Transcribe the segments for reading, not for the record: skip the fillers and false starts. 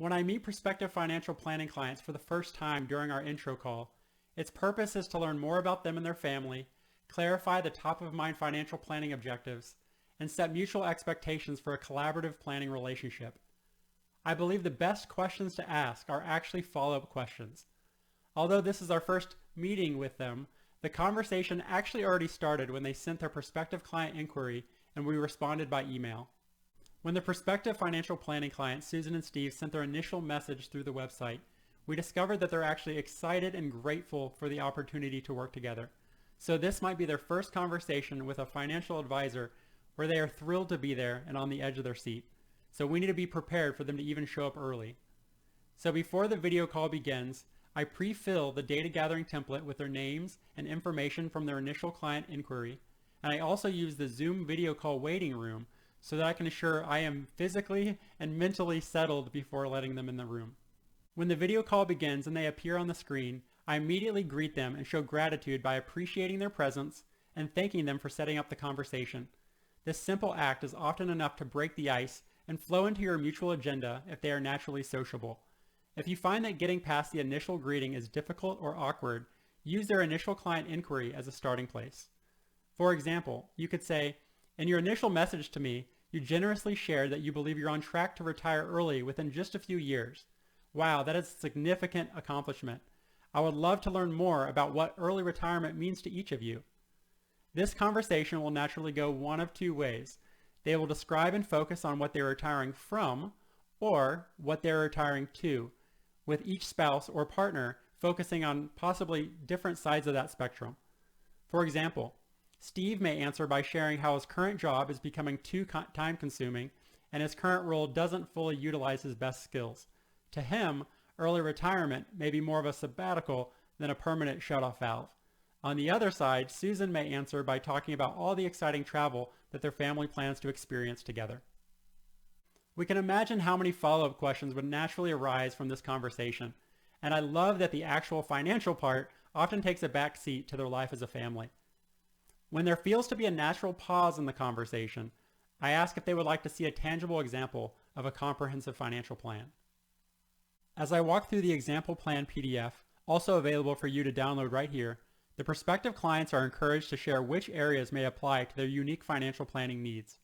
When I meet prospective financial planning clients for the first time during our intro call, its purpose is to learn more about them and their family, clarify the top-of-mind financial planning objectives, and set mutual expectations for a collaborative planning relationship. I believe the best questions to ask are actually follow-up questions. Although this is our first meeting with them, the conversation actually already started when they sent their prospective client inquiry and we responded by email. When the prospective financial planning client, Susan and Steve, sent their initial message through the website, we discovered that they're actually excited and grateful for the opportunity to work together. So this might be their first conversation with a financial advisor where they are thrilled to be there and on the edge of their seat. So we need to be prepared for them to even show up early. So before the video call begins, I pre-fill the data gathering template with their names and information from their initial client inquiry, and I also use the Zoom video call waiting room so that I can ensure I am physically and mentally settled before letting them in the room. When the video call begins and they appear on the screen, I immediately greet them and show gratitude by appreciating their presence and thanking them for setting up the conversation. This simple act is often enough to break the ice and flow into your mutual agenda if they are naturally sociable. If you find that getting past the initial greeting is difficult or awkward, use their initial client inquiry as a starting place. For example, you could say, "In your initial message to me, you generously shared that you believe you're on track to retire early within just a few years. Wow, that is a significant accomplishment. I would love to learn more about what early retirement means to each of you." This conversation will naturally go one of two ways. They will describe and focus on what they're retiring from or what they're retiring to, with each spouse or partner focusing on possibly different sides of that spectrum. For example, Steve may answer by sharing how his current job is becoming too time-consuming and his current role doesn't fully utilize his best skills. To him, early retirement may be more of a sabbatical than a permanent shut-off valve. On the other side, Susan may answer by talking about all the exciting travel that their family plans to experience together. We can imagine how many follow-up questions would naturally arise from this conversation, and I love that the actual financial part often takes a back seat to their life as a family. When there feels to be a natural pause in the conversation, I ask if they would like to see a tangible example of a comprehensive financial plan. As I walk through the example plan PDF, also available for you to download right here, the prospective clients are encouraged to share which areas may apply to their unique financial planning needs.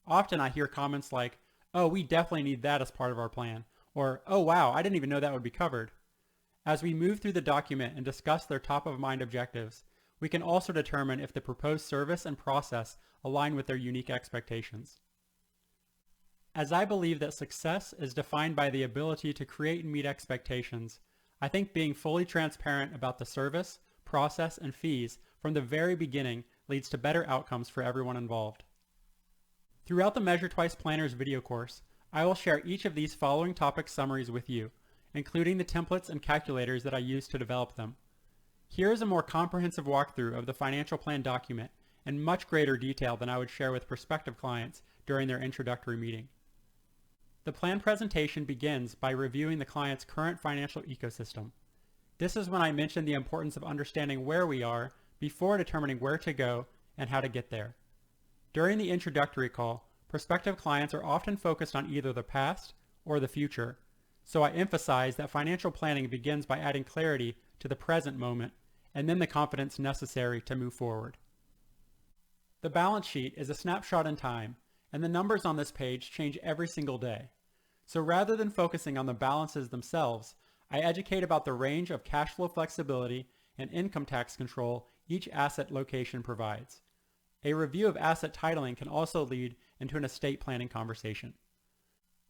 Often I hear comments like, "Oh, we definitely need that as part of our plan," or, "Oh wow, I didn't even know that would be covered." As we move through the document and discuss their top-of-mind objectives, we can also determine if the proposed service and process align with their unique expectations. As I believe that success is defined by the ability to create and meet expectations, I think being fully transparent about the service, process, and fees from the very beginning leads to better outcomes for everyone involved. Throughout the Measure Twice Planners video course, I will share each of these following topic summaries with you, including the templates and calculators that I use to develop them. Here is a more comprehensive walkthrough of the financial plan document in much greater detail than I would share with prospective clients during their introductory meeting. The plan presentation begins by reviewing the client's current financial ecosystem. This is when I mention the importance of understanding where we are before determining where to go and how to get there. During the introductory call, prospective clients are often focused on either the past or the future, so I emphasize that financial planning begins by adding clarity to the present moment and then the confidence necessary to move forward. The balance sheet is a snapshot in time, and the numbers on this page change every single day. So rather than focusing on the balances themselves, I educate about the range of cash flow flexibility and income tax control each asset location provides. A review of asset titling can also lead into an estate planning conversation.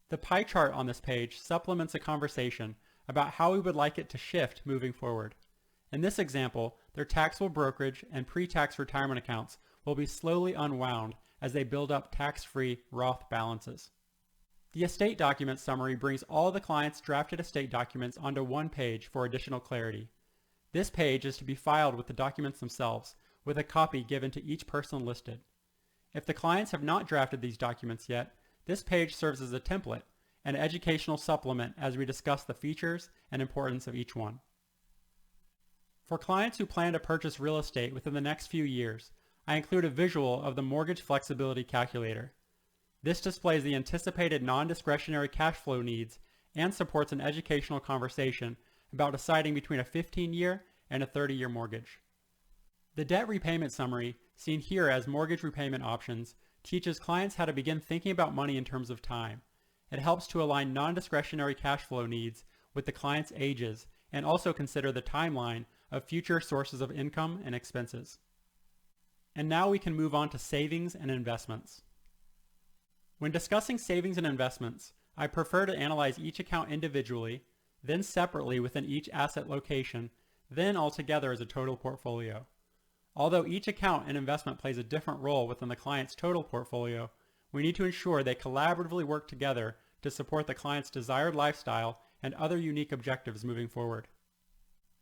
The pie chart on this page supplements a conversation about how we would like it to shift moving forward. In this example, their taxable brokerage and pre-tax retirement accounts will be slowly unwound as they build up tax-free Roth balances. The estate document summary brings all the client's drafted estate documents onto one page for additional clarity. This page is to be filed with the documents themselves, with a copy given to each person listed. If the clients have not drafted these documents yet, this page serves as a template, an educational supplement as we discuss the features and importance of each one. For clients who plan to purchase real estate within the next few years, I include a visual of the Mortgage Flexibility Calculator. This displays the anticipated non-discretionary cash flow needs and supports an educational conversation about deciding between a 15-year and a 30-year mortgage. The debt repayment summary, seen here as mortgage repayment options, teaches clients how to begin thinking about money in terms of time. It helps to align non-discretionary cash flow needs with the client's ages and also consider the timeline of future sources of income and expenses. And now we can move on to savings and investments. When discussing savings and investments, I prefer to analyze each account individually, then separately within each asset location, then all together as a total portfolio. Although each account and investment plays a different role within the client's total portfolio, we need to ensure they collaboratively work together to support the client's desired lifestyle and other unique objectives moving forward.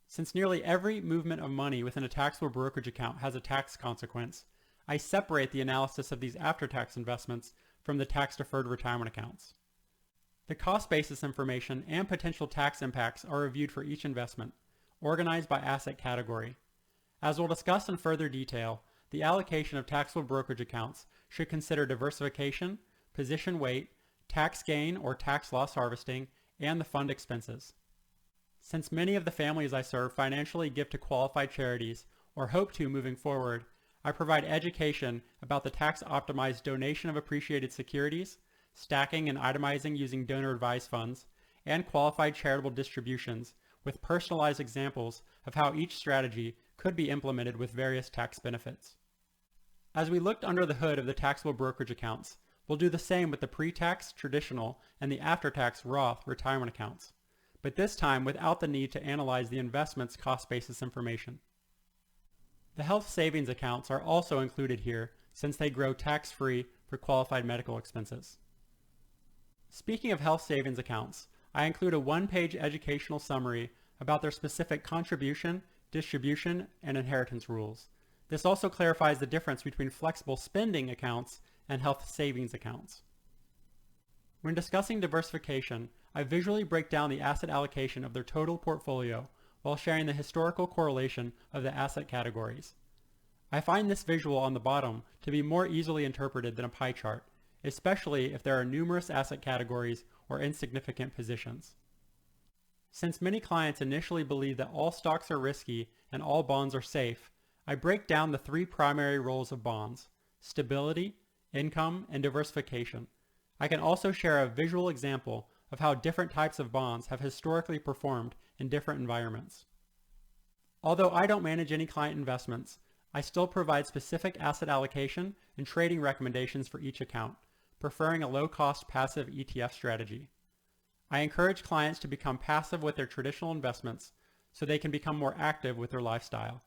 Since nearly every movement of money within a taxable brokerage account has a tax consequence, I separate the analysis of these after-tax investments from the tax-deferred retirement accounts. The cost basis information and potential tax impacts are reviewed for each investment, organized by asset category. As we'll discuss in further detail, the allocation of taxable brokerage accounts should consider diversification, position weight, tax gain or tax loss harvesting, and the fund expenses. Since many of the families I serve financially give to qualified charities or hope to moving forward, I provide education about the tax-optimized donation of appreciated securities, stacking and itemizing using donor-advised funds, and qualified charitable distributions with personalized examples of how each strategy could be implemented with various tax benefits. As we looked under the hood of the taxable brokerage accounts, we'll do the same with the pre-tax traditional and the after-tax Roth retirement accounts, but this time without the need to analyze the investment's cost basis information. The health savings accounts are also included here since they grow tax-free for qualified medical expenses. Speaking of health savings accounts, I include a one-page educational summary about their specific contribution, distribution, and inheritance rules. This also clarifies the difference between flexible spending accounts and health savings accounts. When discussing diversification, I visually break down the asset allocation of their total portfolio while sharing the historical correlation of the asset categories. I find this visual on the bottom to be more easily interpreted than a pie chart, especially if there are numerous asset categories or insignificant positions. Since many clients initially believe that all stocks are risky and all bonds are safe, I break down the three primary roles of bonds: stability, income, and diversification. I can also share a visual example of how different types of bonds have historically performed in different environments. Although I don't manage any client investments, I still provide specific asset allocation and trading recommendations for each account, preferring a low-cost passive ETF strategy. I encourage clients to become passive with their traditional investments so they can become more active with their lifestyle.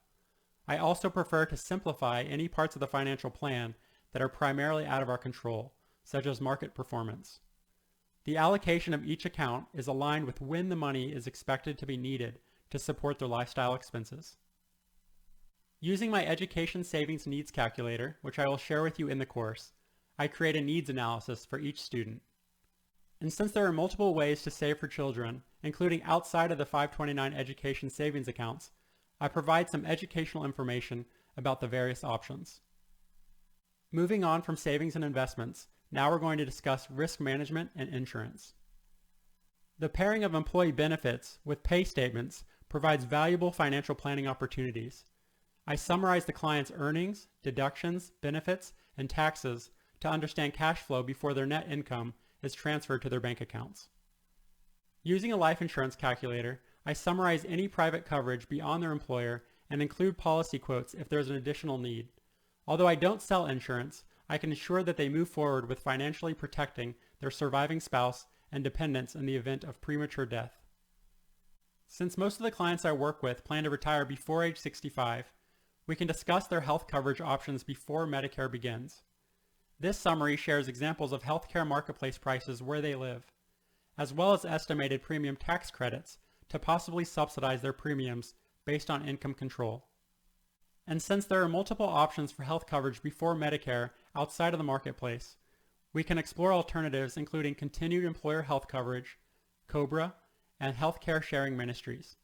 I also prefer to simplify any parts of the financial plan that are primarily out of our control, such as market performance. The allocation of each account is aligned with when the money is expected to be needed to support their lifestyle expenses. Using my education savings needs calculator, which I will share with you in the course, I create a needs analysis for each student. And since there are multiple ways to save for children, including outside of the 529 education savings accounts, I provide some educational information about the various options. Moving on from savings and investments, now we're going to discuss risk management and insurance. The pairing of employee benefits with pay statements provides valuable financial planning opportunities. I summarize the client's earnings, deductions, benefits, and taxes to understand cash flow before their net income is transferred to their bank accounts. Using a life insurance calculator, I summarize any private coverage beyond their employer and include policy quotes if there's an additional need. Although I don't sell insurance, I can ensure that they move forward with financially protecting their surviving spouse and dependents in the event of premature death. Since most of the clients I work with plan to retire before age 65, we can discuss their health coverage options before Medicare begins. This summary shares examples of healthcare marketplace prices where they live, as well as estimated premium tax credits to possibly subsidize their premiums based on income control. And since there are multiple options for health coverage before Medicare outside of the marketplace, we can explore alternatives including continued employer health coverage, COBRA, and healthcare sharing ministries.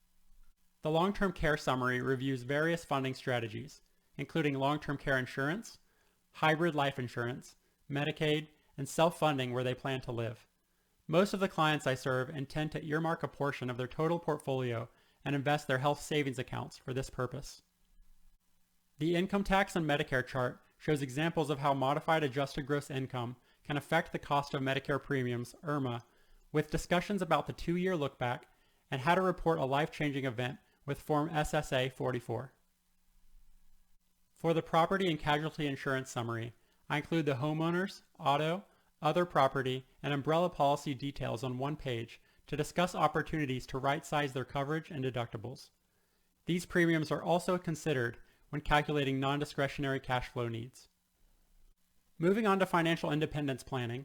The long-term care summary reviews various funding strategies, including long-term care insurance, hybrid life insurance, Medicaid, and self-funding where they plan to live. Most of the clients I serve intend to earmark a portion of their total portfolio and invest their health savings accounts for this purpose. The income tax and Medicare chart shows examples of how modified adjusted gross income can affect the cost of Medicare premiums, IRMA, with discussions about the 2-year look-back and how to report a life-changing event with Form SSA 44. For the property and casualty insurance summary, I include the homeowners, auto, other property, and umbrella policy details on one page to discuss opportunities to right-size their coverage and deductibles. These premiums are also considered when calculating non-discretionary cash flow needs. Moving on to financial independence planning,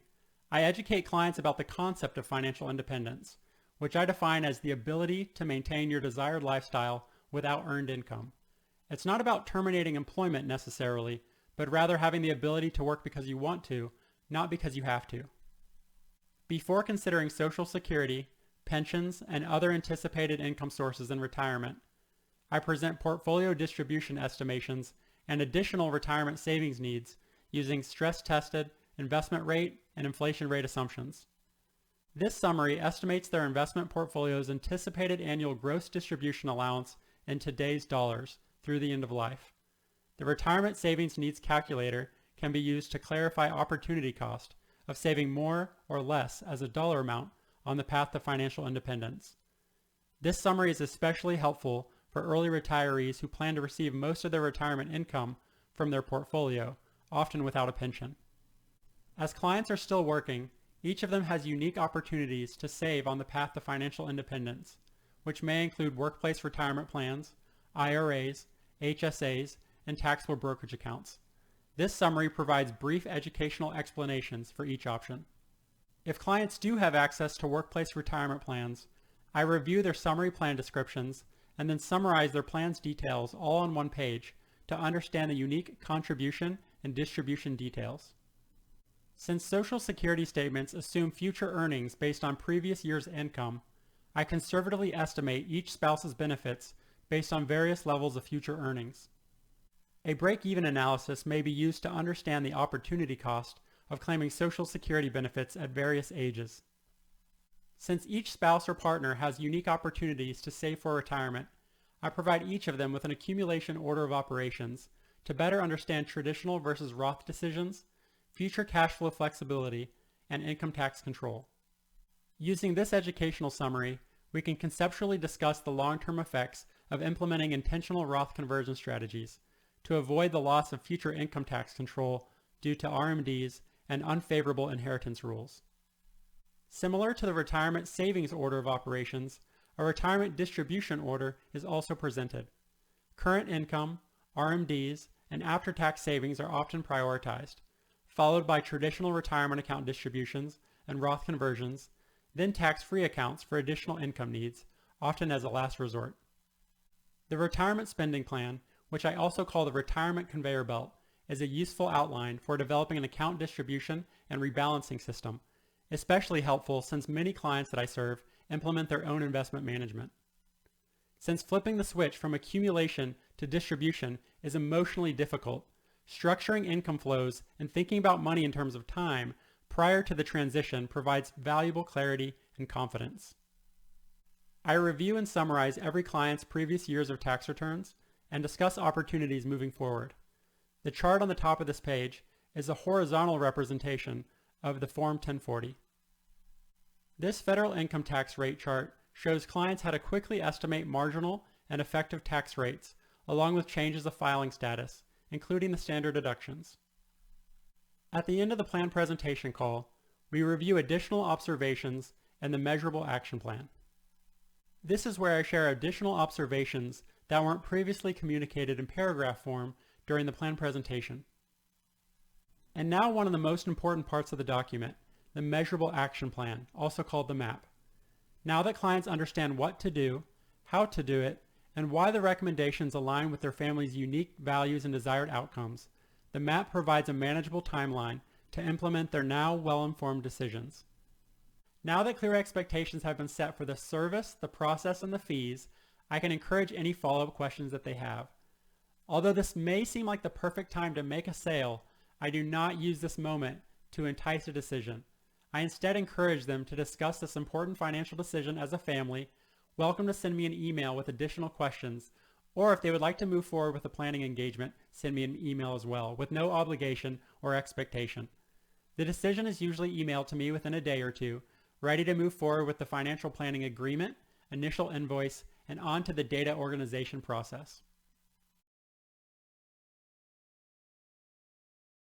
I educate clients about the concept of financial independence, which I define as the ability to maintain your desired lifestyle without earned income. It's not about terminating employment necessarily, but rather having the ability to work because you want to, not because you have to. Before considering Social Security, pensions, and other anticipated income sources in retirement, I present portfolio distribution estimations and additional retirement savings needs using stress-tested investment rate and inflation rate assumptions. This summary estimates their investment portfolio's anticipated annual gross distribution allowance in today's dollars through the end of life. The retirement savings needs calculator can be used to clarify opportunity cost of saving more or less as a dollar amount on the path to financial independence. This summary is especially helpful for early retirees who plan to receive most of their retirement income from their portfolio, often without a pension. As clients are still working, each of them has unique opportunities to save on the path to financial independence, which may include workplace retirement plans, IRAs, HSAs, and taxable brokerage accounts. This summary provides brief educational explanations for each option. If clients do have access to workplace retirement plans, I review their summary plan descriptions and then summarize their plan's details all on one page to understand the unique contribution and distribution details. Since Social Security statements assume future earnings based on previous year's income, I conservatively estimate each spouse's benefits based on various levels of future earnings. A break-even analysis may be used to understand the opportunity cost of claiming Social Security benefits at various ages. Since each spouse or partner has unique opportunities to save for retirement, I provide each of them with an accumulation order of operations to better understand traditional versus Roth decisions, future cash flow flexibility, and income tax control. Using this educational summary, we can conceptually discuss the long-term effects of implementing intentional Roth conversion strategies to avoid the loss of future income tax control due to RMDs and unfavorable inheritance rules. Similar to the retirement savings order of operations, a retirement distribution order is also presented. Current income, RMDs, and after-tax savings are often prioritized, followed by traditional retirement account distributions and Roth conversions, then tax-free accounts for additional income needs, often as a last resort. The retirement spending plan, which I also call the retirement conveyor belt, is a useful outline for developing an account distribution and rebalancing system, especially helpful since many clients that I serve implement their own investment management. Since flipping the switch from accumulation to distribution is emotionally difficult, structuring income flows and thinking about money in terms of time prior to the transition provides valuable clarity and confidence. I review and summarize every client's previous years of tax returns and discuss opportunities moving forward. The chart on the top of this page is a horizontal representation of the Form 1040. This federal income tax rate chart shows clients how to quickly estimate marginal and effective tax rates, along with changes of filing status, including the standard deductions. At the end of the plan presentation call, we review additional observations and the measurable action plan. This is where I share additional observations that weren't previously communicated in paragraph form during the plan presentation. And now one of the most important parts of the document, the measurable action plan, also called the MAP. Now that clients understand what to do, how to do it, and why the recommendations align with their family's unique values and desired outcomes, the MAP provides a manageable timeline to implement their now well-informed decisions. Now that clear expectations have been set for the service, the process, and the fees, I can encourage any follow-up questions that they have. Although this may seem like the perfect time to make a sale, I do not use this moment to entice a decision. I instead encourage them to discuss this important financial decision as a family, welcome to send me an email with additional questions, or if they would like to move forward with a planning engagement, send me an email as well, with no obligation or expectation. The decision is usually emailed to me within a day or two, ready to move forward with the financial planning agreement, initial invoice, and on to the data organization process.